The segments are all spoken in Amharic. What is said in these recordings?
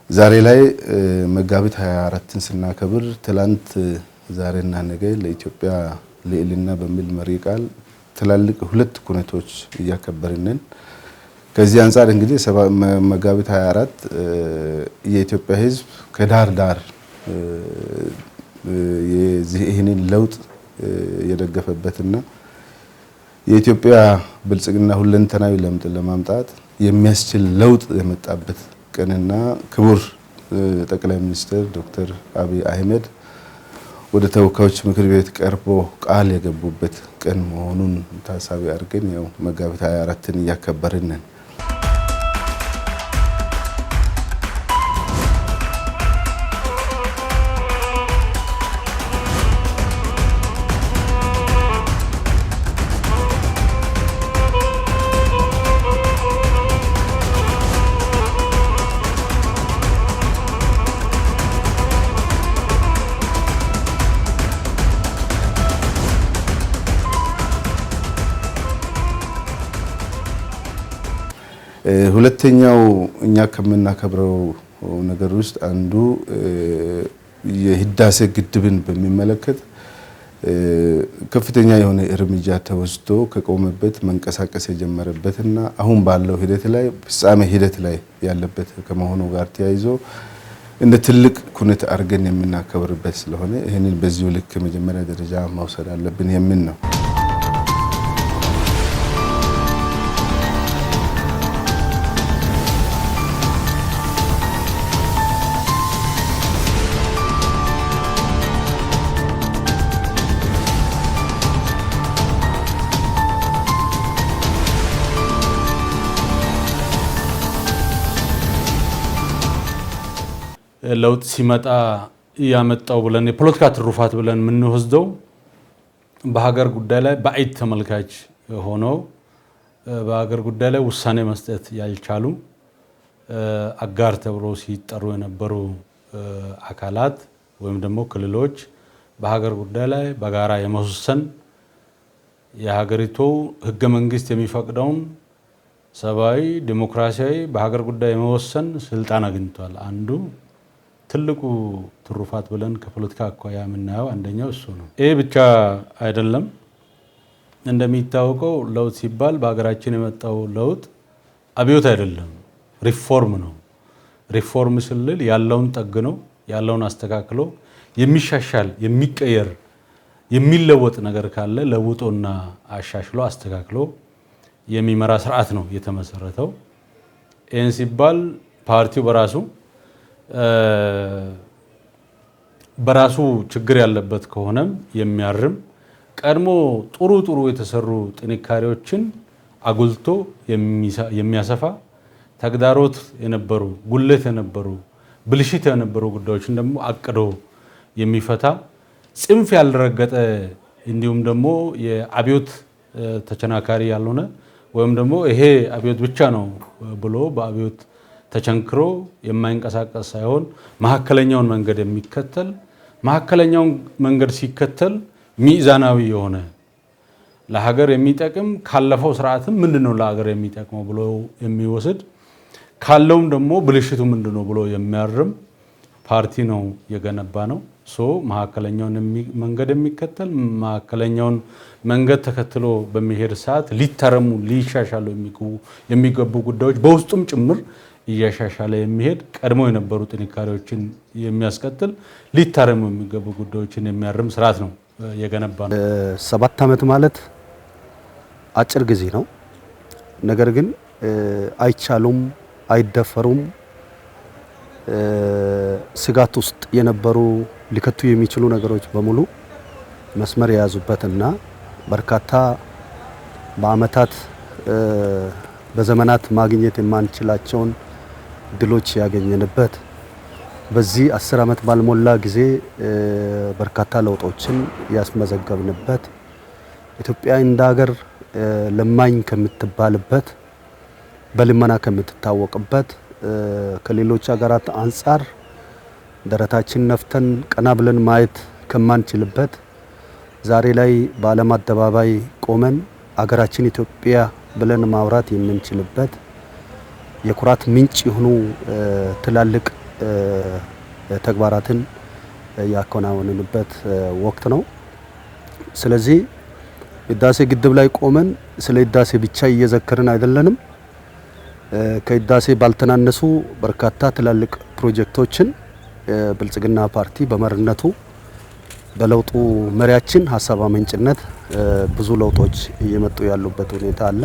ዛሬ ላይ መጋቢት 24ን ስናከብር ትላንት ዛሬና ነገ ለኢትዮጵያ ልዕልና በሚል መሪ ቃል ትላልቅ ሁለት ኩነቶች እያከበርነን ከዚህ አንፃር እንግዲህ መጋቢት 24 የኢትዮጵያ ሕዝብ ከዳር ዳር ይህንን ለውጥ የደገፈበትና የኢትዮጵያ ብልጽግና ሁለንተናዊ ለውጥ ለማምጣት የሚያስችል ለውጥ የመጣበት ቀንና ክቡር ጠቅላይ ሚኒስትር ዶክተር አብይ አህመድ ወደ ተወካዮች ምክር ቤት ቀርቦ ቃል የገቡበት ቀን መሆኑን ታሳቢ አድርገን ያው መጋቢት 24ን እያከበርን ነን። ሁለተኛው እኛ ከምናከብረው ነገር ውስጥ አንዱ የህዳሴ ግድብን በሚመለከት ከፍተኛ የሆነ እርምጃ ተወስዶ ከቆመበት መንቀሳቀስ የጀመረበትና አሁን ባለው ሂደት ላይ ፍጻሜ ሂደት ላይ ያለበት ከመሆኑ ጋር ተያይዞ እንደ ትልቅ ኩነት አድርገን የምናከብርበት ስለሆነ ይህንን በዚሁ ልክ መጀመሪያ ደረጃ መውሰድ አለብን የሚል ነው። ለውጥ ሲመጣ ያመጣው ብለን የፖለቲካ ትሩፋት ብለን የምንወስደው በሀገር ጉዳይ ላይ ባዕድ ተመልካች ሆነው በሀገር ጉዳይ ላይ ውሳኔ መስጠት ያልቻሉ አጋር ተብሎ ሲጠሩ የነበሩ አካላት ወይም ደግሞ ክልሎች በሀገር ጉዳይ ላይ በጋራ የመወሰን የሀገሪቱ ህገ መንግስት የሚፈቅደውን ሰብአዊ ዲሞክራሲያዊ በሀገር ጉዳይ የመወሰን ስልጣን አግኝቷል። አንዱ ትልቁ ትሩፋት ብለን ከፖለቲካ አኳያ የምናየው አንደኛው እሱ ነው። ይሄ ብቻ አይደለም። እንደሚታወቀው ለውጥ ሲባል በሀገራችን የመጣው ለውጥ አብዮት አይደለም፣ ሪፎርም ነው። ሪፎርም ስልል ያለውን ጠግኖ ያለውን አስተካክሎ የሚሻሻል የሚቀየር የሚለወጥ ነገር ካለ ለውጦና አሻሽሎ አስተካክሎ የሚመራ ስርዓት ነው የተመሰረተው። ይህን ሲባል ፓርቲው በራሱ ችግር ያለበት ከሆነም የሚያርም ቀድሞ ጥሩ የተሰሩ ጥንካሬዎችን አጉልቶ የሚያሰፋ ተግዳሮት የነበሩ ጉልት የነበሩ ብልሽት የነበሩ ጉዳዮችን ደግሞ አቅዶ የሚፈታ ጽንፍ ያልረገጠ እንዲሁም ደግሞ የአብዮት ተቸናካሪ ያልሆነ ወይም ደግሞ ይሄ አብዮት ብቻ ነው ብሎ በአብዮት ተቸንክሮ የማይንቀሳቀስ ሳይሆን መሐከለኛውን መንገድ የሚከተል መሐከለኛውን መንገድ ሲከተል ሚዛናዊ የሆነ ለሀገር የሚጠቅም ካለፈው ስርዓትም ምንድነው ለሀገር የሚጠቅመው ብሎ የሚወስድ ካለውም ደግሞ ብልሽቱ ምንድነው ብሎ የሚያርም ፓርቲ ነው የገነባ ነው። መሐከለኛውን መንገድ የሚከተል መሐከለኛውን መንገድ ተከትሎ በሚሄድ ሰዓት ሊታረሙ ሊሻሻሉ የሚገቡ ጉዳዮች በውስጡም ጭምር እያሻሻለ የሚሄድ ቀድሞ የነበሩ ጥንካሬዎችን የሚያስቀጥል ሊታረሙ የሚገቡ ጉዳዮችን የሚያርም ስርዓት ነው የገነባ ነው። 7 ዓመት ማለት አጭር ጊዜ ነው። ነገር ግን አይቻሉም፣ አይደፈሩም ስጋት ውስጥ የነበሩ ሊከቱ የሚችሉ ነገሮች በሙሉ መስመር የያዙበትና በርካታ በአመታት በዘመናት ማግኘት የማንችላቸውን ድሎች ያገኘንበት በዚህ 10 ዓመት ባልሞላ ጊዜ በርካታ ለውጦችን ያስመዘገብንበት ኢትዮጵያ እንደ ሀገር ለማኝ ከምትባልበት በልመና ከምትታወቅበት ከሌሎች ሀገራት አንፃር ደረታችን ነፍተን ቀና ብለን ማየት ከማንችልበት ዛሬ ላይ በዓለም አደባባይ ቆመን አገራችን ኢትዮጵያ ብለን ማውራት የምንችልበት የኩራት ምንጭ የሆኑ ትላልቅ ተግባራትን ያከናወንንበት ወቅት ነው። ስለዚህ ህዳሴ ግድብ ላይ ቆመን ስለ ህዳሴ ብቻ እየዘከርን አይደለንም። ከህዳሴ ባልተናነሱ በርካታ ትላልቅ ፕሮጀክቶችን ብልጽግና ፓርቲ በመሪነቱ በለውጡ መሪያችን ሀሳብ አመንጭነት ብዙ ለውጦች እየመጡ ያሉበት ሁኔታ አለ።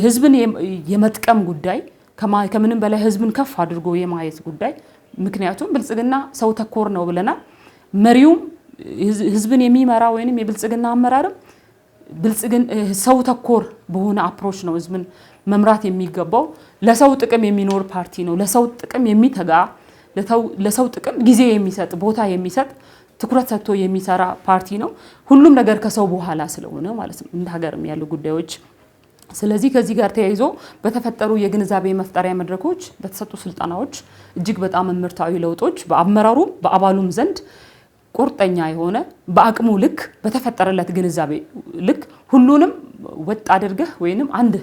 ህዝብን የመጥቀም ጉዳይ ከምንም በላይ ህዝብን ከፍ አድርጎ የማየት ጉዳይ ምክንያቱም ብልጽግና ሰው ተኮር ነው ብለናል። መሪውም ህዝብን የሚመራ ወይንም የብልጽግና አመራርም ሰው ተኮር በሆነ አፕሮች ነው ህዝብን መምራት የሚገባው። ለሰው ጥቅም የሚኖር ፓርቲ ነው። ለሰው ጥቅም የሚተጋ ለሰው ጥቅም ጊዜ የሚሰጥ ቦታ የሚሰጥ ትኩረት ሰጥቶ የሚሰራ ፓርቲ ነው። ሁሉም ነገር ከሰው በኋላ ስለሆነ ማለት ነው እንደ ሀገርም ያሉ ጉዳዮች። ስለዚህ ከዚህ ጋር ተያይዞ በተፈጠሩ የግንዛቤ መፍጠሪያ መድረኮች በተሰጡ ስልጣናዎች እጅግ በጣም ምርታዊ ለውጦች በአመራሩም በአባሉም ዘንድ ቁርጠኛ የሆነ በአቅሙ ልክ በተፈጠረለት ግንዛቤ ልክ ሁሉንም ወጥ አድርገህ ወይንም አንድ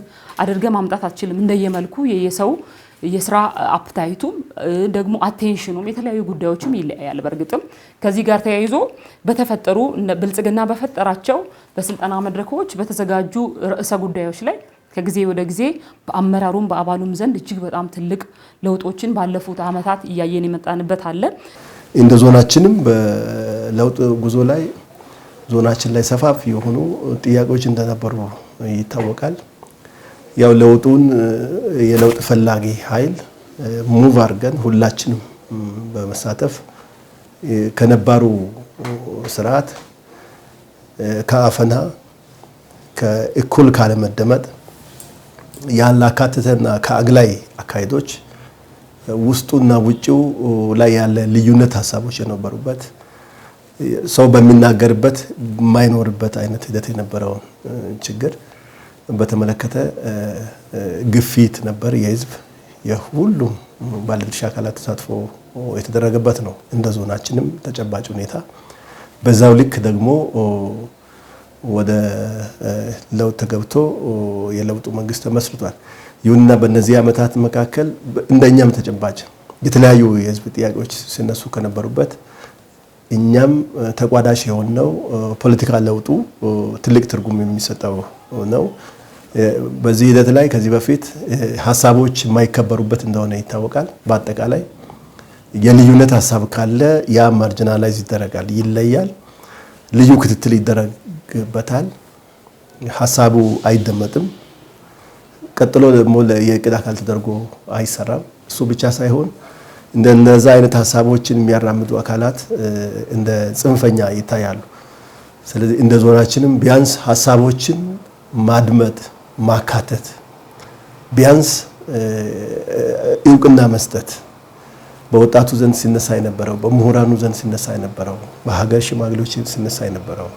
አድርገህ ማምጣት አትችልም። እንደየመልኩ የየሰው የስራ አፕታይቱም ደግሞ አቴንሽኑም የተለያዩ ጉዳዮችም ይለያያል። በርግጥም ከዚህ ጋር ተያይዞ በተፈጠሩ ብልጽግና በፈጠራቸው በስልጣና መድረኮች በተዘጋጁ ርዕሰ ጉዳዮች ላይ ከጊዜ ወደ ጊዜ በአመራሩም በአባሉም ዘንድ እጅግ በጣም ትልቅ ለውጦችን ባለፉት ዓመታት እያየን የመጣንበት አለ። እንደ ዞናችንም በለውጥ ጉዞ ላይ ዞናችን ላይ ሰፋፊ የሆኑ ጥያቄዎች እንደነበሩ ይታወቃል። ያው ለውጡን የለውጥ ፈላጊ ኃይል ሙቭ አድርገን ሁላችንም በመሳተፍ ከነባሩ ስርዓት ከአፈና ከእኩል ካለመደመጥ ያላካተተና ከአግላይ አካሄዶች ውስጡና ውጪው ላይ ያለ ልዩነት ሀሳቦች የነበሩበት ሰው በሚናገርበት የማይኖርበት አይነት ሂደት የነበረውን ችግር በተመለከተ ግፊት ነበር። የህዝብ የሁሉም ባለድርሻ አካላት ተሳትፎ የተደረገበት ነው። እንደ ዞናችንም ተጨባጭ ሁኔታ በዛው ልክ ደግሞ ወደ ለውጥ ተገብቶ የለውጡ መንግስት ተመስርቷል። ይሁንና በእነዚህ ዓመታት መካከል እንደኛም ተጨባጭ የተለያዩ የህዝብ ጥያቄዎች ሲነሱ ከነበሩበት እኛም ተቋዳሽ የሆነው ፖለቲካ ለውጡ ትልቅ ትርጉም የሚሰጠው ነው። በዚህ ሂደት ላይ ከዚህ በፊት ሀሳቦች የማይከበሩበት እንደሆነ ይታወቃል። በአጠቃላይ የልዩነት ሀሳብ ካለ ያ ማርጂናላይዝ ይደረጋል፣ ይለያል፣ ልዩ ክትትል ይደረግበታል፣ ሀሳቡ አይደመጥም። ቀጥሎ ደግሞ የእቅድ አካል ተደርጎ አይሰራም። እሱ ብቻ ሳይሆን እንደነዛ አይነት ሀሳቦችን የሚያራምዱ አካላት እንደ ጽንፈኛ ይታያሉ። ስለዚህ እንደ ዞናችንም ቢያንስ ሀሳቦችን ማድመጥ ማካተት ቢያንስ እውቅና መስጠት በወጣቱ ዘንድ ሲነሳ የነበረው በምሁራኑ ዘንድ ሲነሳ የነበረው በሀገር ሽማግሌዎች ሲነሳ የነበረው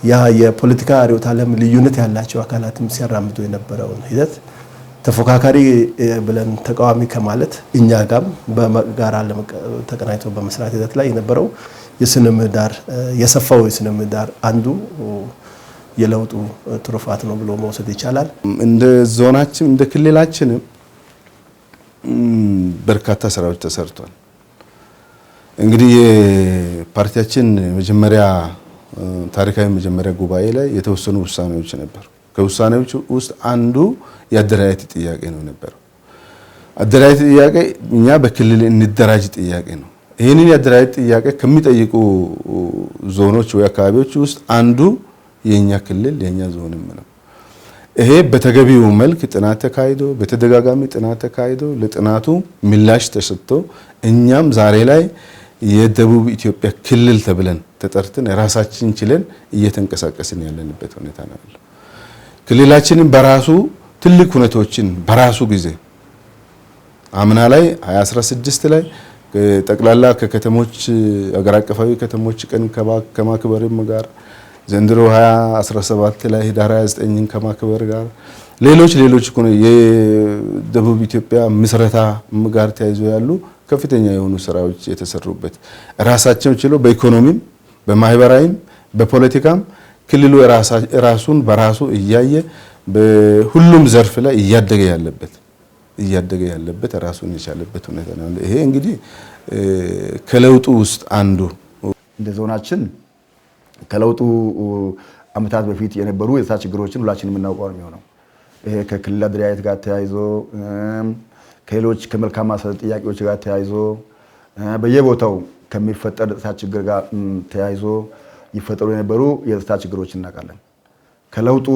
ያ የፖለቲካ ርዕዮተ ዓለም ልዩነት ያላቸው አካላትም ሲያራምዱ የነበረውን ሂደት ተፎካካሪ ብለን ተቃዋሚ ከማለት እኛ ጋም በጋራ ተቀናይቶ በመስራት ሂደት ላይ የነበረው የስነ ምህዳር የሰፋው የስነ ምህዳር አንዱ የለውጡ ትሩፋት ነው ብሎ መውሰድ ይቻላል። እንደ ዞናችን እንደ ክልላችን በርካታ ስራዎች ተሰርቷል። እንግዲህ የፓርቲያችን መጀመሪያ ታሪካዊ መጀመሪያ ጉባኤ ላይ የተወሰኑ ውሳኔዎች ነበሩ። ከውሳኔዎች ውስጥ አንዱ የአደረጃጀት ጥያቄ ነው ነበር። አደረጃጀት ጥያቄ እኛ በክልል እንደራጅ ጥያቄ ነው። ይሄንን የአደረጃጀት ጥያቄ ከሚጠይቁ ዞኖች ወይ አካባቢዎች ውስጥ አንዱ የኛ ክልል የኛ ዞንም ነው። ይሄ በተገቢው መልክ ጥናት ተካሂዶ በተደጋጋሚ ጥናት ተካሂዶ ለጥናቱ ምላሽ ተሰጥቶ እኛም ዛሬ ላይ የደቡብ ኢትዮጵያ ክልል ተብለን ተጠርተን ራሳችን ችለን እየተንቀሳቀስን ያለንበት ሁኔታ ነው ያለው። ክልላችንን በራሱ ትልቅ ሁኔታዎችን በራሱ ጊዜ አምና ላይ 2016 ላይ ጠቅላላ ከከተሞች አገር አቀፋዊ ከተሞች ቀን ከማክበርም ጋር ዘንድሮ 2017 ላይ ህዳር 29ን ከማክበር ጋር ሌሎች የደቡብ ኢትዮጵያ ምስረታ ጋር ተያይዞ ያሉ ከፍተኛ የሆኑ ስራዎች የተሰሩበት ራሳቸው ችሎ በኢኮኖሚም በማህበራዊም በፖለቲካም ክልሉ ራሱን በራሱ እያየ በሁሉም ዘርፍ ላይ እያደገ ያለበት ራሱን የቻለበት ሁኔታ ነው። ይሄ እንግዲህ ከለውጡ ውስጥ አንዱ እንደ ዞናችን ከለውጡ አመታት በፊት የነበሩ የጸጥታ ችግሮችን ሁላችንም የምናውቀው ነው የሚሆነው። ይሄ ከክልል አደረጃጀት ጋር ተያይዞ ከሌሎች ከመልካም አስተዳደር ጥያቄዎች ጋር ተያይዞ በየቦታው ከሚፈጠር የጸጥታ ችግር ጋር ተያይዞ ይፈጠሩ የነበሩ የጸጥታ ችግሮችን እናውቃለን። ከለውጡ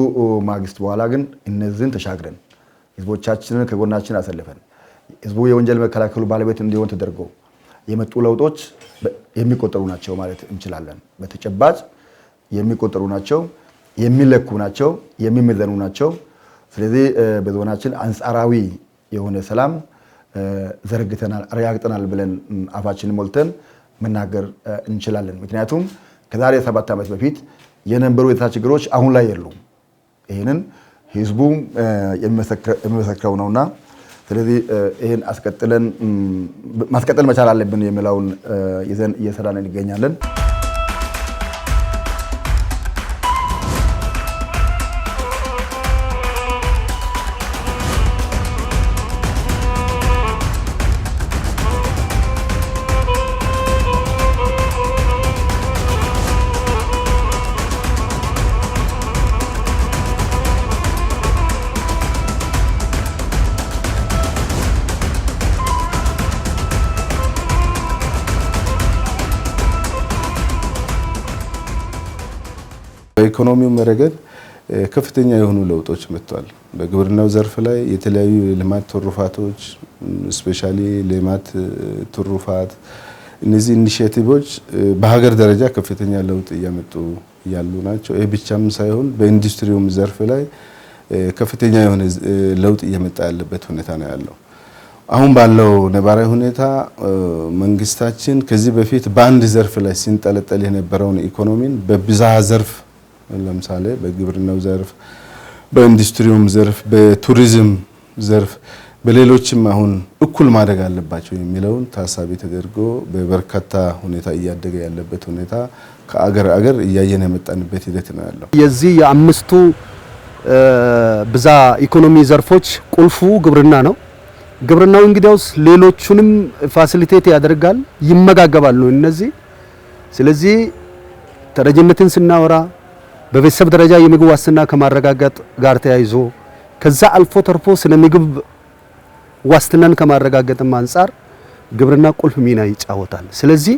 ማግስት በኋላ ግን እነዚህን ተሻግረን ህዝቦቻችንን ከጎናችን አሰልፈን ህዝቡ የወንጀል መከላከሉ ባለቤት እንዲሆን ተደርጎ የመጡ ለውጦች የሚቆጠሩ ናቸው ማለት እንችላለን። በተጨባጭ የሚቆጠሩ ናቸው፣ የሚለኩ ናቸው፣ የሚመዘኑ ናቸው። ስለዚህ በዞናችን አንጻራዊ የሆነ ሰላም ዘርግተናል፣ አረጋግጠናል ብለን አፋችንን ሞልተን መናገር እንችላለን። ምክንያቱም ከዛሬ 7 ዓመት በፊት የነበሩ የጸጥታ ችግሮች አሁን ላይ የሉም። ይህንን ህዝቡ የሚመሰክረው ነውና ስለዚህ ይህን ማስቀጠል መቻል አለብን የሚለውን ይዘን እየሰራን እንገኛለን። በኢኮኖሚው ረገድ ከፍተኛ የሆኑ ለውጦች መጥተዋል። በግብርናው ዘርፍ ላይ የተለያዩ ልማት ትሩፋቶች ስፔሻሊ ልማት ትሩፋት እነዚህ ኢኒሺዬቲቮች በሀገር ደረጃ ከፍተኛ ለውጥ እያመጡ ያሉ ናቸው። ይህ ብቻም ሳይሆን በኢንዱስትሪውም ዘርፍ ላይ ከፍተኛ የሆነ ለውጥ እየመጣ ያለበት ሁኔታ ነው ያለው። አሁን ባለው ነባራዊ ሁኔታ መንግስታችን ከዚህ በፊት በአንድ ዘርፍ ላይ ሲንጠለጠል የነበረውን ኢኮኖሚን በብዝሃ ዘርፍ ለምሳሌ በግብርናው ዘርፍ፣ በኢንዱስትሪውም ዘርፍ፣ በቱሪዝም ዘርፍ፣ በሌሎችም አሁን እኩል ማደግ አለባቸው የሚለውን ታሳቢ ተደርጎ በበርካታ ሁኔታ እያደገ ያለበት ሁኔታ ከአገር እያየን የመጣንበት ሂደት ነው ያለው። የዚህ የአምስቱ ብዝሃ ኢኮኖሚ ዘርፎች ቁልፉ ግብርና ነው። ግብርናው እንግዲያውስ ሌሎቹንም ፋሲሊቴት ያደርጋል፣ ይመጋገባሉ እነዚህ። ስለዚህ ተረጅነትን ስናወራ በቤተሰብ ደረጃ የምግብ ዋስትና ከማረጋገጥ ጋር ተያይዞ ከዛ አልፎ ተርፎ ስለ ምግብ ዋስትናን ከማረጋገጥም አንጻር ግብርና ቁልፍ ሚና ይጫወታል። ስለዚህ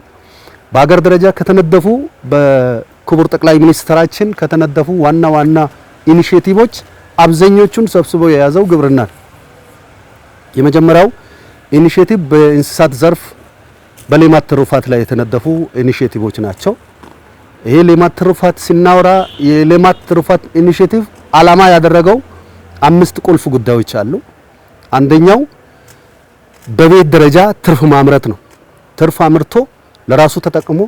በሀገር ደረጃ ከተነደፉ በክቡር ጠቅላይ ሚኒስትራችን ከተነደፉ ዋና ዋና ኢኒሼቲቮች አብዛኞቹን ሰብስቦ የያዘው ግብርና ነው። የመጀመሪያው ኢኒሼቲቭ በእንስሳት ዘርፍ በሌማት ትሩፋት ላይ የተነደፉ ኢኒሼቲቮች ናቸው። ይሄ ሌማት ትሩፋት ሲናወራ የሌማት ትሩፋት ኢኒሼቲቭ ዓላማ ያደረገው 5 ቁልፍ ጉዳዮች አሉ። አንደኛው በቤት ደረጃ ትርፍ ማምረት ነው። ትርፍ አምርቶ ለራሱ ተጠቅሞ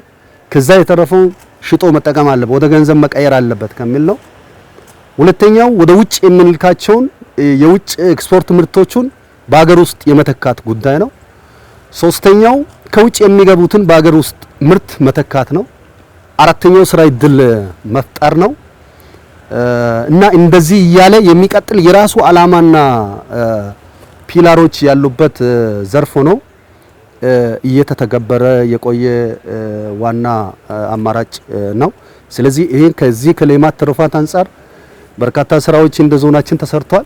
ከዛ የተረፈው ሽጦ መጠቀም አለበት፣ ወደ ገንዘብ መቀየር አለበት ከሚል ነው። ሁለተኛው ወደ ውጭ የምንልካቸውን የውጭ ኤክስፖርት ምርቶቹን በአገር ውስጥ የመተካት ጉዳይ ነው። ሶስተኛው ከውጭ የሚገቡትን በአገር ውስጥ ምርት መተካት ነው። አራተኛው ስራ ዕድል መፍጠር ነው እና እንደዚህ እያለ የሚቀጥል የራሱ ዓላማና ፒላሮች ያሉበት ዘርፍ ሆኖ እየተተገበረ የቆየ ዋና አማራጭ ነው። ስለዚህ ይሄን ከዚህ ከሌማት ትሩፋት አንጻር በርካታ ስራዎች እንደ ዞናችን ተሰርቷል።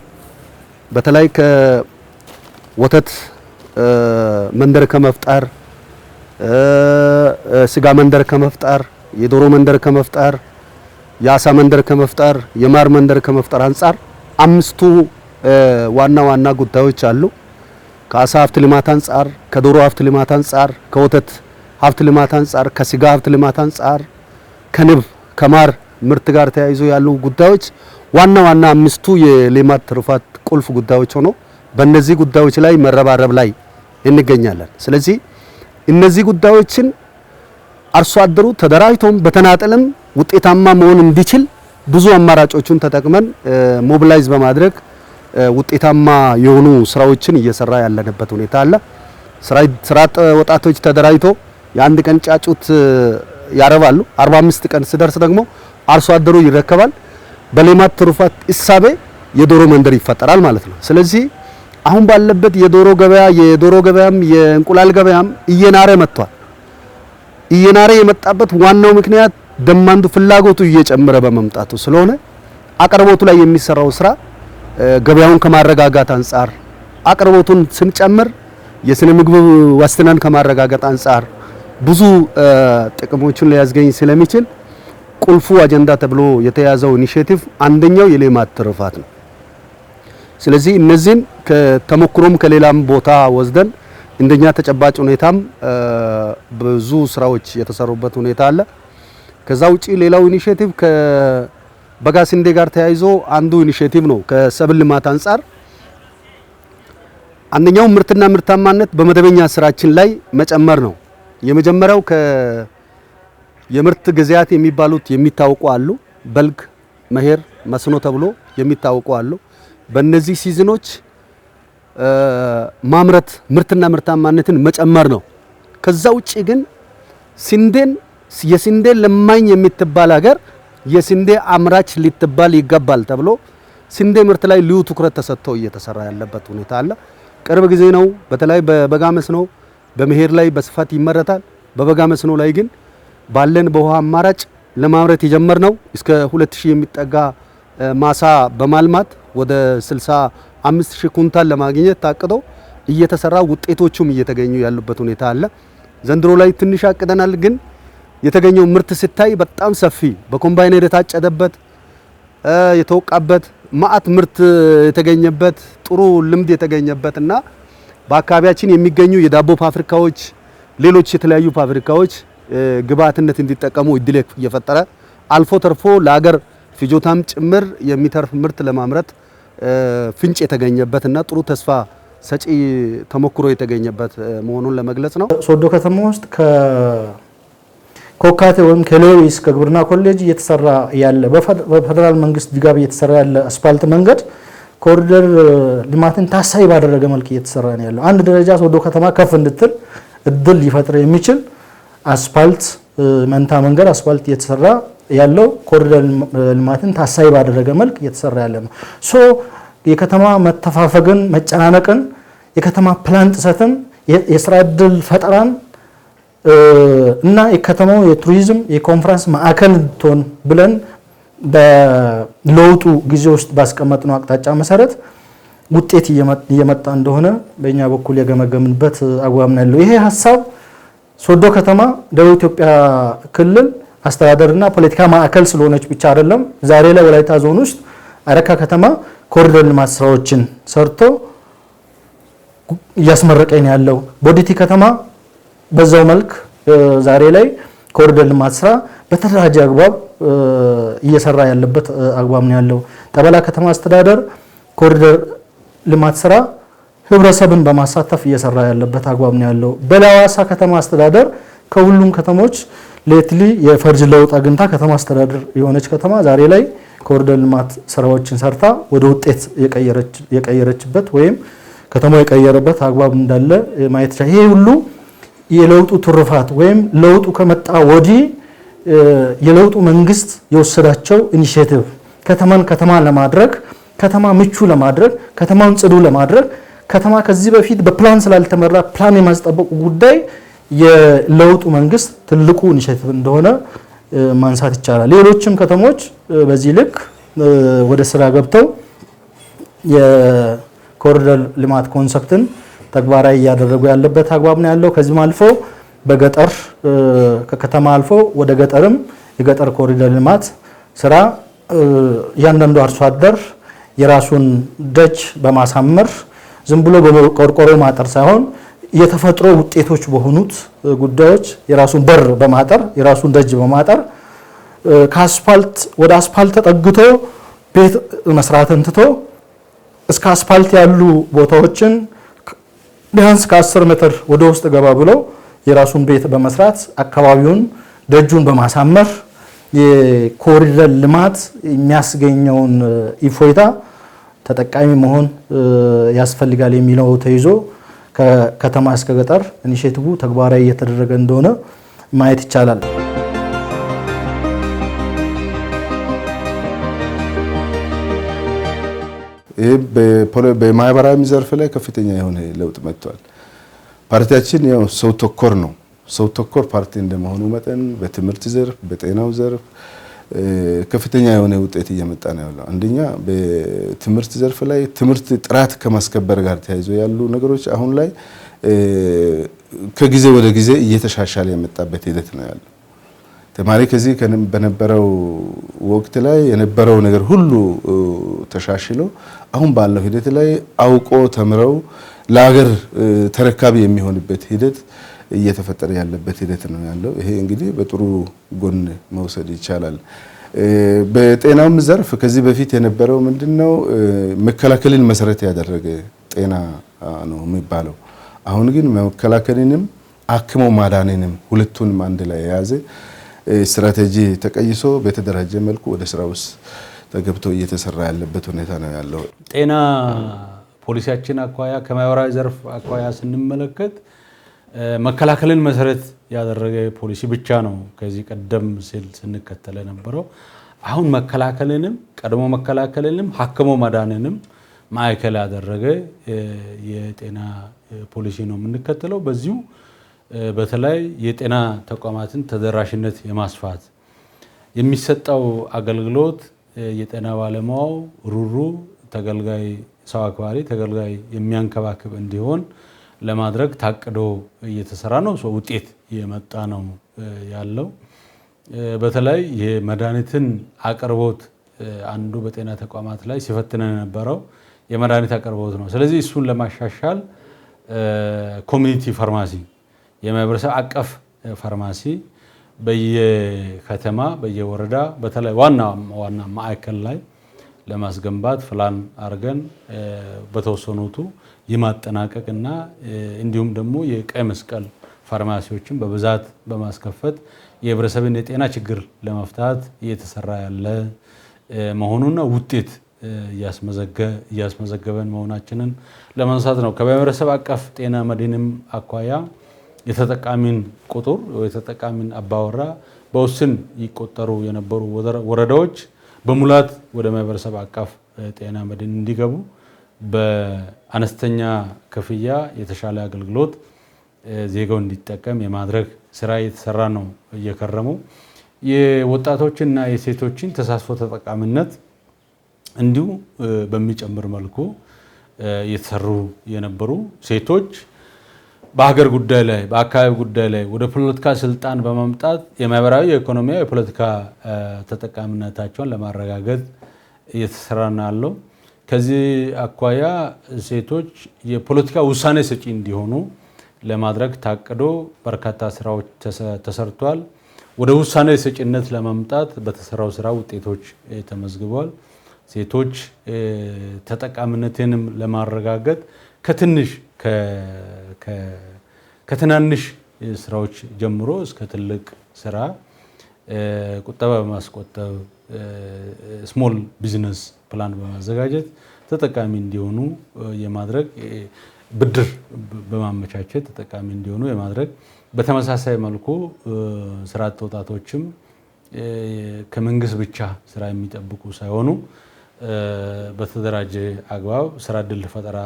በተለይ ከወተት መንደር ከመፍጠር ስጋ መንደር ከመፍጠር የዶሮ መንደር ከመፍጠር የአሳ መንደር ከመፍጠር የማር መንደር ከመፍጠር አንጻር 5ቱ ዋና ዋና ጉዳዮች አሉ። ከአሳ ሀብት ልማት አንጻር፣ ከዶሮ ሀብት ልማት አንጻር፣ ከወተት ሀብት ልማት አንጻር፣ ከስጋ ሀብት ልማት አንጻር፣ ከንብ ከማር ምርት ጋር ተያይዞ ያሉ ጉዳዮች ዋና ዋና 5ቱ የሌማት ትሩፋት ቁልፍ ጉዳዮች ሆኖ በእነዚህ ጉዳዮች ላይ መረባረብ ላይ እንገኛለን። ስለዚህ እነዚህ ጉዳዮችን አርሶ አደሩ ተደራጅቶም በተናጠልም ውጤታማ መሆን እንዲችል ብዙ አማራጮችን ተጠቅመን ሞቢላይዝ በማድረግ ውጤታማ የሆኑ ስራዎችን እየሰራ ያለንበት ሁኔታ አለ። ስራ ወጣቶች ተደራጅቶ የአንድ ቀን ጫጩት ያረባሉ። 45 ቀን ሲደርስ ደግሞ አርሶ አደሩ ይረከባል። በሌማት ትሩፋት እሳቤ የዶሮ መንደር ይፈጠራል ማለት ነው። ስለዚህ አሁን ባለበት የዶሮ ገበያም የእንቁላል ገበያም እየናረ መጥቷል። እየናረ የመጣበት ዋናው ምክንያት ደማንዱ ፍላጎቱ እየጨመረ በመምጣቱ ስለሆነ አቅርቦቱ ላይ የሚሰራው ስራ ገበያውን ከማረጋጋት አንጻር አቅርቦቱን ስንጨምር የስነ ምግብ ዋስትናን ከማረጋጋት አንጻር ብዙ ጥቅሞችን ሊያስገኝ ስለሚችል ቁልፉ አጀንዳ ተብሎ የተያዘው ኢኒሼቲቭ አንደኛው የሌማት ትሩፋት ነው። ስለዚህ እነዚህን ከተሞክሮም ከሌላም ቦታ ወስደን እንደኛ ተጨባጭ ሁኔታም ብዙ ስራዎች የተሰሩበት ሁኔታ አለ። ከዛ ውጪ ሌላው ኢኒሼቲቭ ከበጋ ስንዴ ጋር ተያይዞ አንዱ ኢኒሼቲቭ ነው። ከሰብል ልማት አንጻር አንደኛው ምርትና ምርታማነት በመደበኛ ስራችን ላይ መጨመር ነው። የመጀመሪያው የምርት ጊዜያት የሚባሉት የሚታወቁ አሉ። በልግ፣ መኸር፣ መስኖ ተብሎ የሚታወቁ አሉ። በእነዚህ ሲዝኖች ማምረት ምርትና ምርታማነትን መጨመር ነው። ከዛ ውጪ ግን የስንዴ ለማኝ የምትባል ሀገር የስንዴ አምራች ሊትባል ይገባል ተብሎ ስንዴ ምርት ላይ ልዩ ትኩረት ተሰጥቶ እየተሰራ ያለበት ሁኔታ አለ። ቅርብ ጊዜ ነው። በተለይ በበጋ መስኖ በመኸር ላይ በስፋት ይመረታል። በበጋ መስኖ ላይ ግን ባለን በውሃ አማራጭ ለማምረት የጀመርነው እስከ 2000 የሚጠጋ ማሳ በማልማት ወደ 65000 ኩንታል ለማግኘት ታቅዶ እየተሰራ ውጤቶቹም እየተገኙ ያሉበት ሁኔታ አለ። ዘንድሮ ላይ ትንሽ አቅደናል፣ ግን የተገኘው ምርት ሲታይ በጣም ሰፊ በኮምባይነር የታጨደበት የተወቃበት ማአት ምርት የተገኘበት ጥሩ ልምድ የተገኘበት እና በአካባቢያችን የሚገኙ የዳቦ ፋብሪካዎች፣ ሌሎች የተለያዩ ፋብሪካዎች ግብአትነት እንዲጠቀሙ እድል እየፈጠረ አልፎ ተርፎ ለሀገር ፍጆታም ጭምር የሚተርፍ ምርት ለማምረት ፍንጭ የተገኘበትና ጥሩ ተስፋ ሰጪ ተሞክሮ የተገኘበት መሆኑን ለመግለጽ ነው። ሶዶ ከተማ ውስጥ ከኮካቴ ወይም ከሌዊስ ከግብርና ኮሌጅ እየተሰራ ያለ በፌደራል መንግስት ድጋፍ እየተሰራ ያለ አስፋልት መንገድ ኮሪደር ልማትን ታሳቢ ባደረገ መልክ እየተሰራ ነው ያለው። አንድ ደረጃ ሶዶ ከተማ ከፍ እንድትል እድል ሊፈጥር የሚችል አስፋልት መንታ መንገድ አስፋልት እየተሰራ ያለው ኮሪደር ልማትን ታሳቢ ባደረገ መልክ እየተሰራ ያለ ነው። የከተማ መተፋፈግን፣ መጨናነቅን፣ የከተማ ፕላን ጥሰትን፣ የስራ እድል ፈጠራን እና የከተማው የቱሪዝም የኮንፈረንስ ማዕከል እንድትሆን ብለን በለውጡ ጊዜ ውስጥ ባስቀመጥነው አቅጣጫ መሰረት ውጤት እየመጣ እንደሆነ በእኛ በኩል የገመገምንበት አግባብ ነው ያለው። ይሄ ሀሳብ ሶዶ ከተማ ደቡብ ኢትዮጵያ ክልል አስተዳደርና ፖለቲካ ማዕከል ስለሆነች ብቻ አይደለም። ዛሬ ላይ ወላይታ ዞን ውስጥ አረካ ከተማ ኮሪደር ልማት ስራዎችን ሰርቶ እያስመረቀኝ ያለው። ቦዲቲ ከተማ በዛው መልክ ዛሬ ላይ ኮሪደር ልማት ስራ በተደራጀ አግባብ እየሰራ ያለበት አግባብ ነው ያለው። ጠበላ ከተማ አስተዳደር ኮሪደር ልማት ስራ ህብረተሰብን በማሳተፍ እየሰራ ያለበት አግባብ ነው ያለው። በሐዋሳ ከተማ አስተዳደር ከሁሉም ከተሞች ሌትሊ የፈርጅ ለውጥ አግኝታ ከተማ አስተዳደር የሆነች ከተማ ዛሬ ላይ ኮሪደር ልማት ስራዎችን ሰርታ ወደ ውጤት የቀየረችበት ወይም ከተማው የቀየረበት አግባብ እንዳለ ማየት ይቻላል። ይሄ ሁሉ የለውጡ ትሩፋት ወይም ለውጡ ከመጣ ወዲህ የለውጡ መንግስት የወሰዳቸው ኢኒሼቲቭ ከተማን ከተማ ለማድረግ ከተማ ምቹ ለማድረግ ከተማውን ጽዱ ለማድረግ ከተማ ከዚህ በፊት በፕላን ስላልተመራ ፕላን የማስጠበቁ ጉዳይ የለውጡ መንግስት ትልቁ ኢኒሼቲቭ እንደሆነ ማንሳት ይቻላል። ሌሎችም ከተሞች በዚህ ልክ ወደ ስራ ገብተው የኮሪደር ልማት ኮንሰፕትን ተግባራዊ እያደረጉ ያለበት አግባብ ነው ያለው። ከዚህም አልፎ በገጠር ከከተማ አልፎ ወደ ገጠርም የገጠር ኮሪደር ልማት ስራ እያንዳንዱ አርሶ አደር የራሱን ደጅ በማሳመር ዝም ብሎ በቆርቆሮ ማጠር ሳይሆን የተፈጥሮ ውጤቶች በሆኑት ጉዳዮች የራሱን በር በማጠር የራሱን ደጅ በማጠር ከአስፋልት ወደ አስፋልት ተጠግቶ ቤት መስራትን ትቶ እስከ አስፋልት ያሉ ቦታዎችን ቢያንስ ከ10 ሜትር ወደ ውስጥ ገባ ብለው የራሱን ቤት በመስራት አካባቢውን ደጁን በማሳመር የኮሪደር ልማት የሚያስገኘውን ኢፎይታ ተጠቃሚ መሆን ያስፈልጋል የሚለው ተይዞ ከከተማ እስከ ገጠር ኢኒሼቲቭ ተግባራዊ እየተደረገ እንደሆነ ማየት ይቻላል። ይህ በማህበራዊ ዘርፍ ላይ ከፍተኛ የሆነ ለውጥ መጥቷል። ፓርቲያችን ያው ሰው ተኮር ነው። ሰው ተኮር ፓርቲ እንደመሆኑ መጠን በትምህርት ዘርፍ፣ በጤናው ዘርፍ ከፍተኛ የሆነ ውጤት እየመጣ ነው ያለው። አንደኛ በትምህርት ዘርፍ ላይ ትምህርት ጥራት ከማስከበር ጋር ተያይዞ ያሉ ነገሮች አሁን ላይ ከጊዜ ወደ ጊዜ እየተሻሻለ የመጣበት ሂደት ነው ያለው። ተማሪ ከዚህ በነበረው ወቅት ላይ የነበረው ነገር ሁሉ ተሻሽሎ አሁን ባለው ሂደት ላይ አውቆ ተምረው ለሀገር ተረካቢ የሚሆንበት ሂደት እየተፈጠረ ያለበት ሂደት ነው ያለው። ይሄ እንግዲህ በጥሩ ጎን መውሰድ ይቻላል። በጤናውም ዘርፍ ከዚህ በፊት የነበረው ምንድነው መከላከልን መሰረት ያደረገ ጤና ነው የሚባለው። አሁን ግን መከላከልንም አክሞ ማዳንንም ሁለቱንም አንድ ላይ የያዘ ስትራቴጂ ተቀይሶ በተደራጀ መልኩ ወደ ስራ ውስጥ ተገብቶ እየተሰራ ያለበት ሁኔታ ነው ያለው። ጤና ፖሊሲያችን አኳያ ከማህበራዊ ዘርፍ አኳያ ስንመለከት መከላከልን መሰረት ያደረገ ፖሊሲ ብቻ ነው ከዚህ ቀደም ሲል ስንከተል የነበረው። አሁን መከላከልንም ቀድሞ መከላከልንም ሀክሞ ማዳንንም ማዕከል ያደረገ የጤና ፖሊሲ ነው የምንከተለው። በዚሁ በተለይ የጤና ተቋማትን ተደራሽነት የማስፋት የሚሰጠው አገልግሎት የጤና ባለሙያው ሩሩ ተገልጋይ ሰው አክባሪ ተገልጋይ የሚያንከባክብ እንዲሆን ለማድረግ ታቅዶ እየተሰራ ነው። ውጤት እየመጣ ነው ያለው። በተለይ የመድኃኒትን አቅርቦት አንዱ በጤና ተቋማት ላይ ሲፈትነን የነበረው የመድኃኒት አቅርቦት ነው። ስለዚህ እሱን ለማሻሻል ኮሚኒቲ ፋርማሲ የማህበረሰብ አቀፍ ፋርማሲ በየከተማ በየወረዳ በተለይ ዋና ዋና ማዕከል ላይ ለማስገንባት ፕላን አድርገን በተወሰኑቱ የማጠናቀቅና እንዲሁም ደግሞ የቀይ መስቀል ፋርማሲዎችን በብዛት በማስከፈት የህብረተሰብን የጤና ችግር ለመፍታት እየተሰራ ያለ መሆኑና ውጤት እያስመዘገበን መሆናችንን ለማንሳት ነው። ከማህበረሰብ አቀፍ ጤና መድንም አኳያ የተጠቃሚን ቁጥር የተጠቃሚን አባወራ በውስን ይቆጠሩ የነበሩ ወረዳዎች በሙላት ወደ ማህበረሰብ አቀፍ ጤና መድን እንዲገቡ በአነስተኛ ክፍያ የተሻለ አገልግሎት ዜጋው እንዲጠቀም የማድረግ ስራ እየተሰራ ነው እየከረመው። የወጣቶችና የሴቶችን ተሳትፎ ተጠቃሚነት እንዲሁ በሚጨምር መልኩ የተሰሩ የነበሩ ሴቶች በሀገር ጉዳይ ላይ በአካባቢ ጉዳይ ላይ ወደ ፖለቲካ ስልጣን በማምጣት የማህበራዊ የኢኮኖሚያዊ የፖለቲካ ተጠቃሚነታቸውን ለማረጋገጥ እየተሰራ ነው ያለው። ከዚህ አኳያ ሴቶች የፖለቲካ ውሳኔ ሰጪ እንዲሆኑ ለማድረግ ታቅዶ በርካታ ስራዎች ተሰርቷል። ወደ ውሳኔ ሰጪነት ለማምጣት በተሰራው ስራ ውጤቶች ተመዝግበዋል። ሴቶች ተጠቃሚነትንም ለማረጋገጥ ከትናንሽ ስራዎች ጀምሮ እስከ ትልቅ ስራ ቁጠባ በማስቆጠብ ስሞል ቢዝነስ ፕላን በማዘጋጀት ተጠቃሚ እንዲሆኑ የማድረግ ብድር በማመቻቸት ተጠቃሚ እንዲሆኑ የማድረግ በተመሳሳይ መልኩ ስራ አጥ ወጣቶችም ከመንግስት ብቻ ስራ የሚጠብቁ ሳይሆኑ በተደራጀ አግባብ ስራ እድል ፈጠራ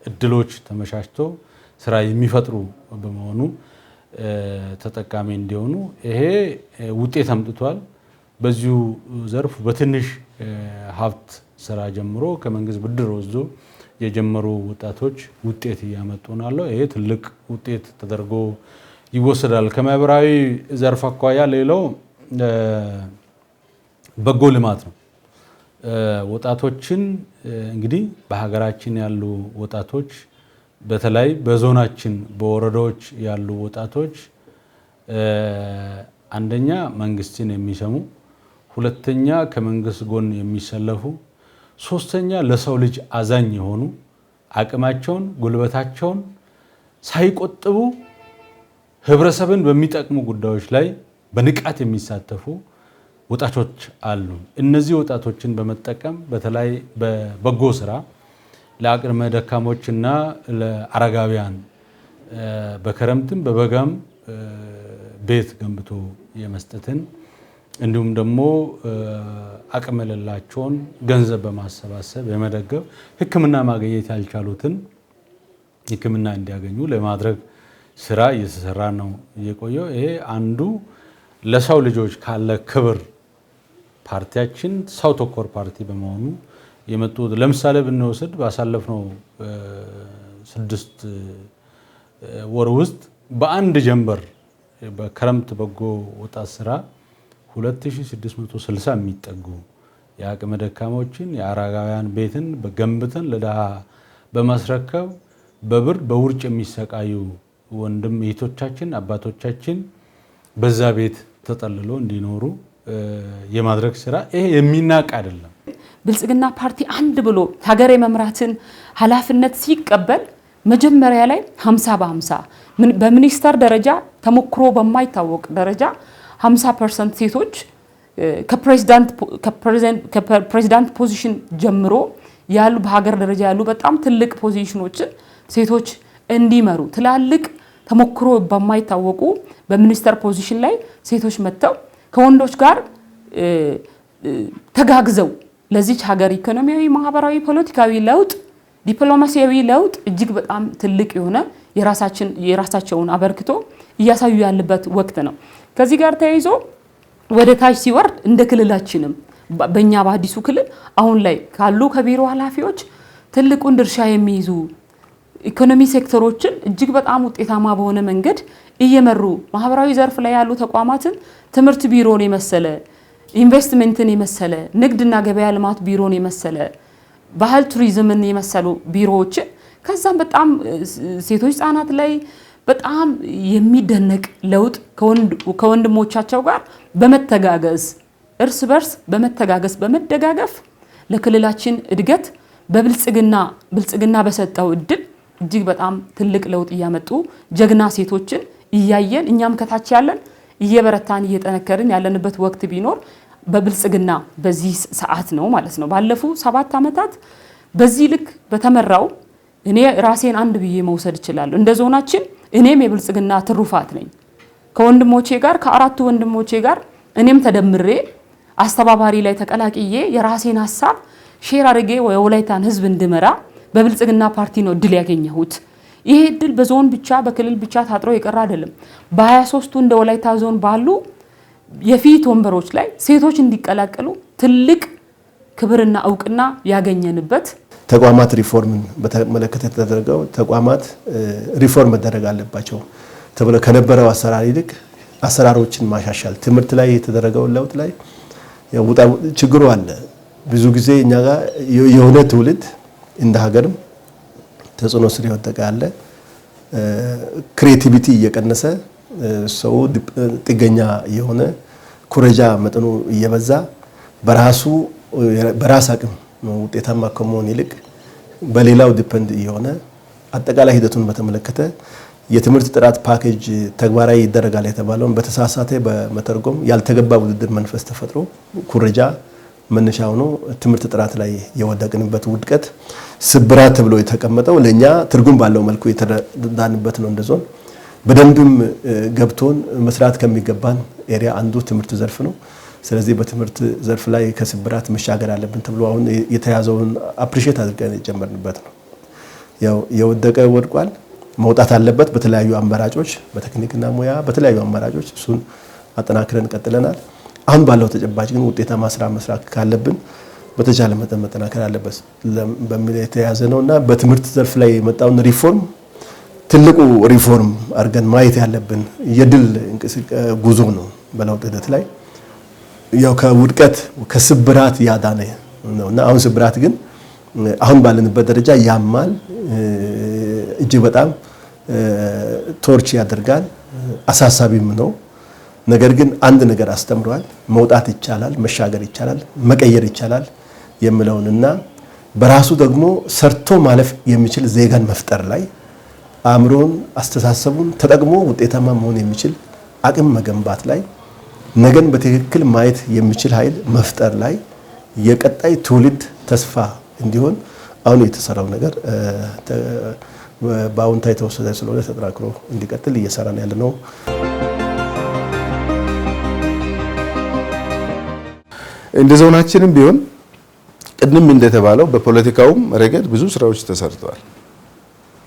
እድሎች ተመቻችቶ ስራ የሚፈጥሩ በመሆኑ ተጠቃሚ እንዲሆኑ ይሄ ውጤት አምጥቷል። በዚሁ ዘርፍ በትንሽ ሀብት ስራ ጀምሮ ከመንግስት ብድር ወስዶ የጀመሩ ወጣቶች ውጤት እያመጡ ናለው። ይሄ ትልቅ ውጤት ተደርጎ ይወሰዳል። ከማህበራዊ ዘርፍ አኳያ ሌላው በጎ ልማት ነው። ወጣቶችን እንግዲህ በሀገራችን ያሉ ወጣቶች በተለይ በዞናችን በወረዳዎች ያሉ ወጣቶች አንደኛ መንግስትን የሚሰሙ፣ ሁለተኛ ከመንግስት ጎን የሚሰለፉ፣ ሶስተኛ ለሰው ልጅ አዛኝ የሆኑ አቅማቸውን ጉልበታቸውን ሳይቆጥቡ ህብረተሰብን በሚጠቅሙ ጉዳዮች ላይ በንቃት የሚሳተፉ ወጣቶች አሉ። እነዚህ ወጣቶችን በመጠቀም በተለይ በበጎ ስራ ለአቅመ ደካሞችና ለአረጋውያን በክረምትም በበጋም ቤት ገንብቶ የመስጠትን እንዲሁም ደግሞ አቅም የሌላቸውን ገንዘብ በማሰባሰብ የመደገፍ ሕክምና ማግኘት ያልቻሉትን ሕክምና እንዲያገኙ ለማድረግ ስራ እየተሰራ ነው የቆየው። ይሄ አንዱ ለሰው ልጆች ካለ ክብር ፓርቲያችን ሰው ተኮር ፓርቲ በመሆኑ የመጡ ለምሳሌ ብንወስድ ባሳለፍነው 6 ወር ውስጥ በአንድ ጀንበር በክረምት በጎ ወጣት ስራ 2660 የሚጠጉ የአቅመ ደካሞችን የአረጋውያን ቤትን በገንብተን ለድሃ በማስረከብ በብርድ በውርጭ የሚሰቃዩ ወንድም እህቶቻችን አባቶቻችን በዛ ቤት ተጠልሎ እንዲኖሩ የማድረግ ስራ ይሄ የሚናቅ አይደለም። ብልጽግና ፓርቲ አንድ ብሎ ሀገር የመምራትን ኃላፊነት ሲቀበል መጀመሪያ ላይ 50 በ50 በሚኒስተር ደረጃ ተሞክሮ በማይታወቅ ደረጃ 50% ሴቶች ከፕሬዝዳንት ፖዚሽን ጀምሮ ያሉ በሀገር ደረጃ ያሉ በጣም ትልቅ ፖዚሽኖችን ሴቶች እንዲመሩ ትላልቅ ተሞክሮ በማይታወቁ በሚኒስተር ፖዚሽን ላይ ሴቶች መጥተው ከወንዶች ጋር ተጋግዘው ለዚች ሀገር ኢኮኖሚያዊ፣ ማህበራዊ፣ ፖለቲካዊ ለውጥ ዲፕሎማሲያዊ ለውጥ እጅግ በጣም ትልቅ የሆነ የራሳቸውን አበርክቶ እያሳዩ ያለበት ወቅት ነው። ከዚህ ጋር ተያይዞ ወደ ታች ሲወርድ እንደ ክልላችንም በእኛ በአዲሱ ክልል አሁን ላይ ካሉ ከቢሮ ኃላፊዎች ትልቁን ድርሻ የሚይዙ ኢኮኖሚ ሴክተሮችን እጅግ በጣም ውጤታማ በሆነ መንገድ እየመሩ ማህበራዊ ዘርፍ ላይ ያሉ ተቋማትን ትምህርት ቢሮን የመሰለ ኢንቨስትመንትን የመሰለ ንግድና ገበያ ልማት ቢሮን የመሰለ ባህል ቱሪዝምን የመሰሉ ቢሮዎችን ከዛም በጣም ሴቶች ህጻናት ላይ በጣም የሚደነቅ ለውጥ ከወንድሞቻቸው ጋር በመተጋገዝ እርስ በርስ በመተጋገዝ በመደጋገፍ ለክልላችን እድገት በብልጽግና በሰጠው እድል እጅግ በጣም ትልቅ ለውጥ እያመጡ ጀግና ሴቶችን እያየን እኛም ከታች ያለን እየበረታን እየጠነከርን ያለንበት ወቅት ቢኖር በብልጽግና በዚህ ሰዓት ነው ማለት ነው። ባለፉ 7 ዓመታት በዚህ ልክ በተመራው እኔ ራሴን አንድ ብዬ መውሰድ እችላለሁ። እንደ ዞናችን እኔም የብልጽግና ትሩፋት ነኝ። ከወንድሞቼ ጋር ከአራቱ ወንድሞቼ ጋር እኔም ተደምሬ አስተባባሪ ላይ ተቀላቅዬ የራሴን ሐሳብ ሼር አድርጌ የወላይታን ህዝብ እንድመራ በብልጽግና ፓርቲ ነው ድል ያገኘሁት። ይሄ ድል በዞን ብቻ በክልል ብቻ ታጥሮ የቀረ አይደለም። በ23ቱ እንደ ወላይታ ዞን ባሉ የፊት ወንበሮች ላይ ሴቶች እንዲቀላቀሉ ትልቅ ክብርና እውቅና ያገኘንበት ተቋማት ሪፎርምን በተመለከተ ተደረገው ተቋማት ሪፎርም መደረግ አለባቸው ተብሎ ከነበረው አሰራር ይልቅ አሰራሮችን ማሻሻል ትምህርት ላይ የተደረገው ለውጥ ላይ ያውጣ ችግሩ አለ። ብዙ ጊዜ እኛ ጋር የሆነ ትውልድ እንደ ሀገርም ተጽዕኖ ስር የወደቀ አለ። ክሬቲቪቲ እየቀነሰ ሰው ጥገኛ የሆነ ኩረጃ መጠኑ እየበዛ በራስ አቅም ውጤታማ ከመሆን ይልቅ በሌላው ዲፔንድ የሆነ አጠቃላይ ሂደቱን በተመለከተ የትምህርት ጥራት ፓኬጅ ተግባራዊ ይደረጋል የተባለውን በተሳሳተ በመተርጎም ያልተገባ ውድድር መንፈስ ተፈጥሮ ኩረጃ መነሻ ሆኖ ትምህርት ጥራት ላይ የወደቅንበት ውድቀት ስብራት ተብሎ የተቀመጠው ለኛ ትርጉም ባለው መልኩ የተዳንበት ነው። እንደዞን በደንብም ገብቶን መስራት ከሚገባን ኤሪያ አንዱ ትምህርት ዘርፍ ነው። ስለዚህ በትምህርት ዘርፍ ላይ ከስብራት መሻገር አለብን ተብሎ አሁን የተያዘውን አፕሪሺየት አድርገን የጀመርንበት ነው። ያው የወደቀ ወድቋል፣ መውጣት አለበት በተለያዩ አማራጮች በቴክኒክና ሙያ በተለያዩ አማራጮች እሱን አጠናክረን ቀጥለናል። አሁን ባለው ተጨባጭ ግን ውጤታማ ስራ መስራት ካለብን በተቻለ መጠን መጠናከር አለበት በሚል የተያዘ ነውና በትምህርት ዘርፍ ላይ የመጣውን ሪፎርም ትልቁ ሪፎርም አድርገን ማየት ያለብን የድል ጉዞ ነው። በለውጥ ሂደት ላይ ያው ከውድቀት ከስብራት ያዳነ ነውና አሁን ስብራት ግን አሁን ባለንበት ደረጃ ያማል፣ እጅግ በጣም ቶርች ያደርጋል፣ አሳሳቢም ነው። ነገር ግን አንድ ነገር አስተምሯል። መውጣት ይቻላል፣ መሻገር ይቻላል፣ መቀየር ይቻላል። የሚለውንና በራሱ ደግሞ ሰርቶ ማለፍ የሚችል ዜጋን መፍጠር ላይ አእምሮን፣ አስተሳሰቡን ተጠቅሞ ውጤታማ መሆን የሚችል አቅም መገንባት ላይ ነገን በትክክል ማየት የሚችል ኃይል መፍጠር ላይ የቀጣይ ትውልድ ተስፋ እንዲሆን አሁን የተሰራው ነገር በአዎንታ የተወሰደ ስለሆነ ተጠናክሮ እንዲቀጥል እየሰራን ያለ ነው። እንደ ዞናችንም ቢሆን ቅድም እንደተባለው በፖለቲካውም ረገድ ብዙ ስራዎች ተሰርተዋል።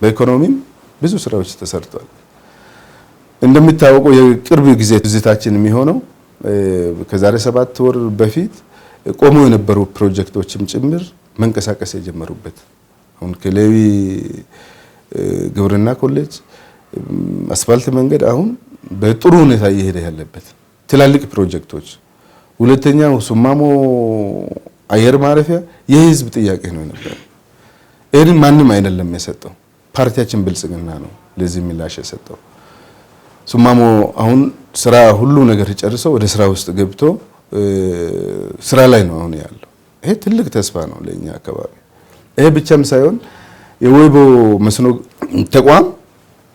በኢኮኖሚም ብዙ ስራዎች ተሰርተዋል። እንደሚታወቀው የቅርብ ጊዜ ትዝታችን የሚሆነው ከዛሬ 7 ወር በፊት ቆሞ የነበሩ ፕሮጀክቶችም ጭምር መንቀሳቀስ የጀመሩበት አሁን ከሌዊ ግብርና ኮሌጅ አስፋልት መንገድ አሁን በጥሩ ሁኔታ እየሄደ ያለበት ትላልቅ ፕሮጀክቶች። ሁለተኛው ሱማሞ አየር ማረፊያ የህዝብ ጥያቄ ነው የነበረው። ይህንን ማንም አይደለም የሰጠው፣ ፓርቲያችን ብልጽግና ነው ለዚህ ምላሽ የሰጠው። ሱማሞ አሁን ስራ ሁሉ ነገር ጨርሰው ወደ ስራ ውስጥ ገብቶ ስራ ላይ ነው አሁን ያለው። ይሄ ትልቅ ተስፋ ነው ለኛ አካባቢ። ይሄ ብቻም ሳይሆን የወይቦ መስኖ ተቋም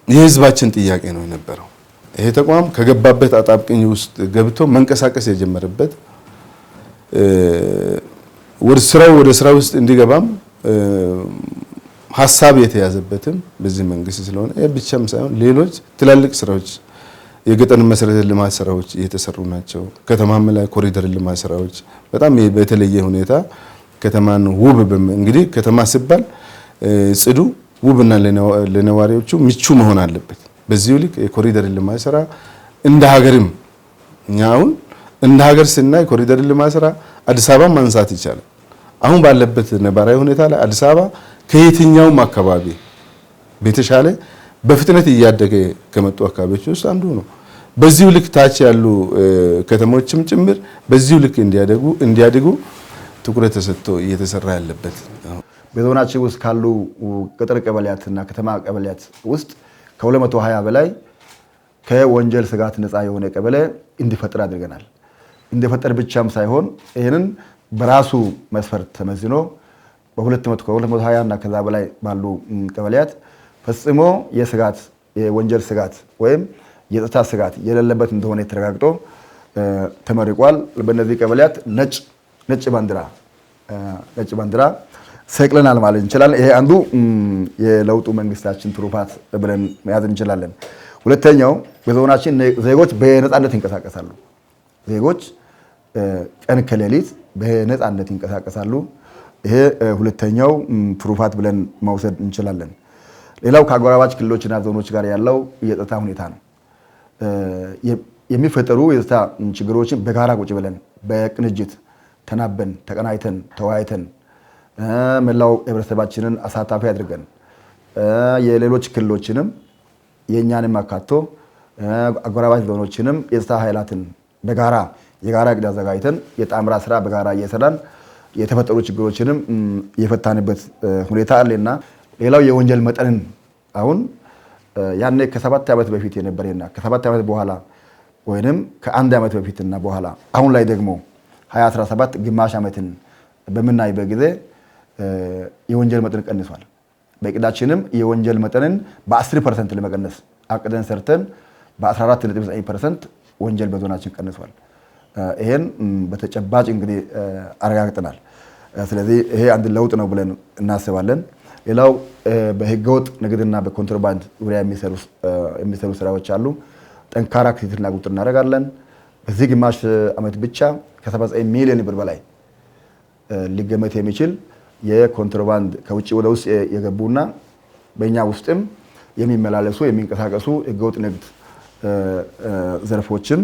የህዝባችን ጥያቄ ነው የነበረው። ይሄ ተቋም ከገባበት አጣብቅኝ ውስጥ ገብቶ መንቀሳቀስ የጀመረበት ወደ ስራ ውስጥ እንዲገባም ሀሳብ የተያዘበትም በዚህ መንግስት ስለሆነ ይሄ ብቻም ሳይሆን ሌሎች ትላልቅ ስራዎች የገጠር መሰረተ ልማት ስራዎች እየተሰሩ ናቸው። ከተማም ላይ ኮሪደር ልማት ስራዎች በጣም በተለየ ሁኔታ ከተማን ውብ እንግዲህ ከተማ ሲባል ጽዱ ውብና ለነዋሪዎቹ ምቹ መሆን አለበት። በዚህ ልክ የኮሪደር ልማት ስራ እንደ ሀገርም እኛ አሁን እንደ ሀገር ስናይ ኮሪደር ልማት ስራ አዲስ አበባ ማንሳት ይቻላል። አሁን ባለበት ነባራዊ ሁኔታ ላይ አዲስ አበባ ከየትኛውም አካባቢ በተሻለ በፍጥነት እያደገ ከመጡ አካባቢዎች ውስጥ አንዱ ነው። በዚሁ ልክ ታች ያሉ ከተሞችም ጭምር በዚሁ ልክ እንዲያድጉ ትኩረት ተሰጥቶ እየተሰራ ያለበት በዞናችን ውስጥ ካሉ ገጠር ቀበሌያትና ከተማ ቀበሌያት ውስጥ ከ220 በላይ ከወንጀል ስጋት ነፃ የሆነ ቀበሌ እንዲፈጠር አድርገናል። እንዲፈጠር ብቻም ሳይሆን ይህንን በራሱ መስፈርት ተመዝኖ በ220 እና ከዛ በላይ ባሉ ቀበሌያት ፈጽሞ የወንጀል ስጋት ወይም የጸጥታ ስጋት የሌለበት እንደሆነ ተረጋግጦ ተመርቋል። በእነዚህ ቀበሌያት ነጭ ባንዲራ ሰቅለናል ማለት እንችላለን። ይሄ አንዱ የለውጡ መንግስታችን ትሩፋት ብለን መያዝ እንችላለን። ሁለተኛው በዞናችን ዜጎች በነፃነት ይንቀሳቀሳሉ። ዜጎች ቀን ከሌሊት በነፃነት ይንቀሳቀሳሉ። ይሄ ሁለተኛው ትሩፋት ብለን መውሰድ እንችላለን። ሌላው ከአጎራባች ክልሎችና ዞኖች ጋር ያለው የጸጥታ ሁኔታ ነው። የሚፈጠሩ የጸጥታ ችግሮችን በጋራ ቁጭ ብለን በቅንጅት ተናበን ተቀናይተን ተወያይተን መላው ህብረተሰባችንን አሳታፊ አድርገን የሌሎች ክልሎችንም የኛንም አካቶ አጎራባች ዞኖችንም የጸጥታ ኃይላትን የጋራ እቅድ አዘጋጅተን የጣምራ ስራ በጋራ እየሰራን የተፈጠሩ ችግሮችንም የፈታንበት ሁኔታ አለና ሌላው የወንጀል መጠንን አሁን ያኔ ከ7 ዓመት በፊት የነበረና ከ7 ዓመት በኋላ ወይንም ከ1 ዓመት በፊትና በኋላ አሁን ላይ ደግሞ 2017 ግማሽ ዓመትን በምናይበት ጊዜ የወንጀል መጠን ቀንሷል። በእቅዳችንም የወንጀል መጠንን በ10% ለመቀነስ አቅደን ሰርተን በ14.9% ወንጀል በዞናችን ቀንሷል። ይሄን በተጨባጭ እንግዲህ አረጋግጠናል። ስለዚህ ይሄ አንድ ለውጥ ነው ብለን እናስባለን። ሌላው በህገወጥ ንግድና በኮንትሮባንድ ዙሪያ የሚሰሩ ስራዎች አሉ። ጠንካራ ክትትልና ቁጥጥር እናደርጋለን። በዚህ ግማሽ ዓመት ብቻ ከ79 ሚሊዮን ብር በላይ ሊገመት የሚችል የኮንትሮባንድ ከውጭ ወደ ውስጥ የገቡና በእኛ ውስጥም የሚመላለሱ የሚንቀሳቀሱ ህገወጥ ንግድ ዘርፎችን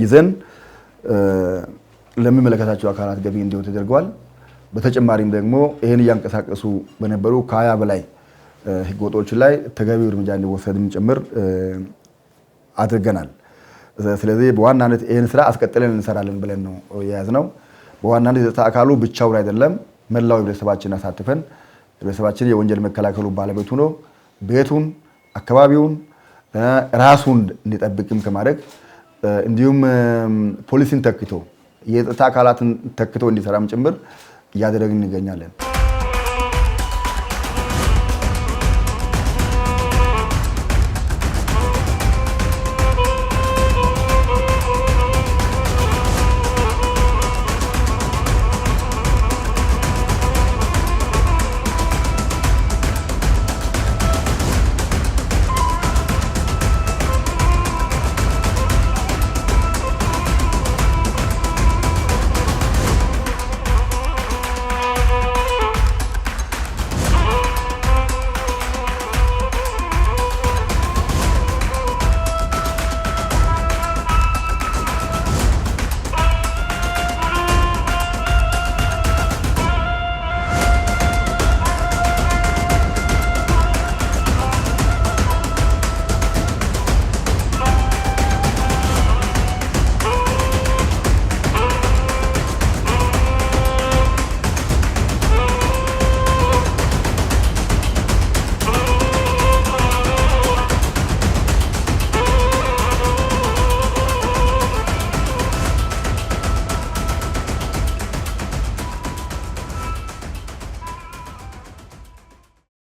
ይዘን ለሚመለከታቸው አካላት ገቢ እንዲሆን ተደርጓል። በተጨማሪም ደግሞ ይህን እያንቀሳቀሱ በነበሩ ከ20 በላይ ህገወጦች ላይ ተገቢው እርምጃ እንዲወሰድም ጭምር አድርገናል። ስለዚህ በዋናነት ይህን ስራ አስቀጥለን እንሰራለን ብለን ነው የያዝነው። በዋናነት የጸጥታ አካሉ ብቻውን አይደለም፣ መላው ህብረተሰባችን አሳትፈን ህብረተሰባችን የወንጀል መከላከሉ ባለቤት ሆኖ ቤቱን፣ አካባቢውን ራሱን እንዲጠብቅም ከማድረግ እንዲሁም ፖሊስን ተክቶ የጸጥታ አካላትን ተክቶ እንዲሰራም ጭምር እያደረግን እንገኛለን።